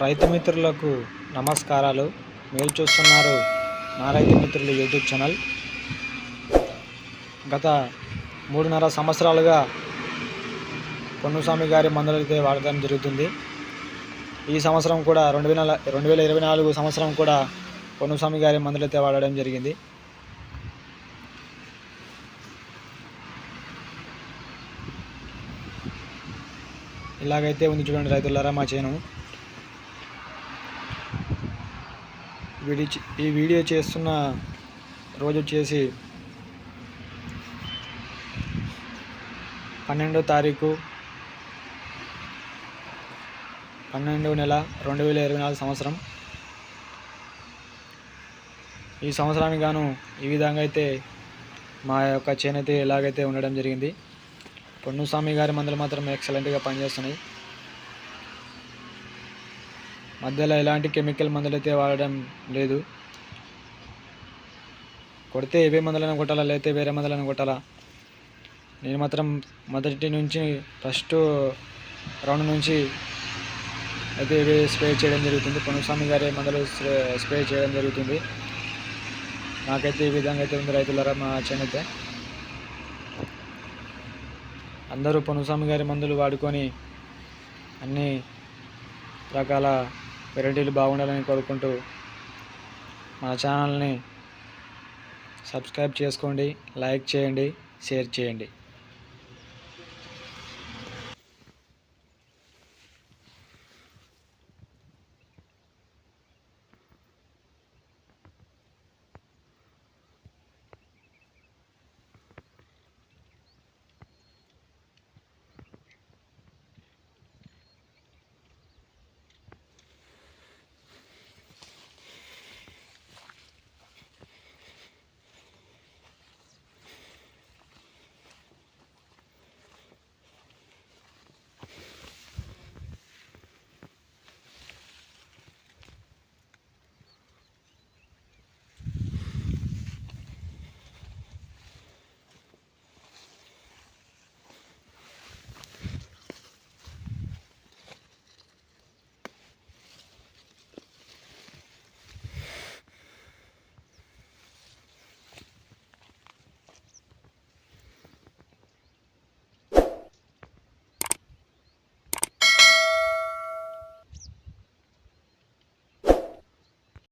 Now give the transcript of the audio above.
రైతు మిత్రులకు నమస్కారాలు. మీరు చూస్తున్నారు నా రైతు మిత్రులు యూట్యూబ్ ఛానల్. గత 3.5 సంవత్సరాలుగా పొన్నుస్వామి గారి మందులు అయితే వాడటం జరుగుతుంది. ఈ సంవత్సరం కూడా 2024 సంవత్సరం కూడా పొన్నుస్వామి గారి మందులు అయితే వాడడం జరిగింది. ఇలాగైతే ఉంది చూడండి రైతులారా మా చేను. ఈ వీడియో చేస్తున్న రోజు వచ్చేసి 12వ తారీఖు 12వ నెల 2024 సంవత్సరం. ఈ సంవత్సరానికి గాను ఈ విధంగా అయితే మా యొక్క చేను అయితే ఇలాగైతే ఉండడం జరిగింది. పొన్నుస్వామి గారి మందులు మాత్రం ఎక్సలెంట్గా పనిచేస్తున్నాయి. మధ్యలో ఎలాంటి కెమికల్ మందులు అయితే వాడడం లేదు. కొడితే ఏవే మందులను కొట్టాలా, లేకపోతే వేరే మందులను కొట్టాలా. నేను మాత్రం మొదటి నుంచి ఫస్ట్ రౌండ్ నుంచి అయితే ఇవే స్ప్రే చేయడం జరుగుతుంది. పొన్నుస్వామి గారి మందులు స్ప్రే చేయడం జరుగుతుంది. నాకైతే ఈ విధంగా అయితే ఉంది రైతులారా మా చేను అయితే. అందరూ పొన్నుస్వామి గారి మందులు వాడుకొని అన్ని రకాల వెరైటీలు బాగుండాలని కోరుకుంటూ మన ఛానల్ని సబ్స్క్రైబ్ చేసుకోండి, లైక్ చేయండి, షేర్ చేయండి.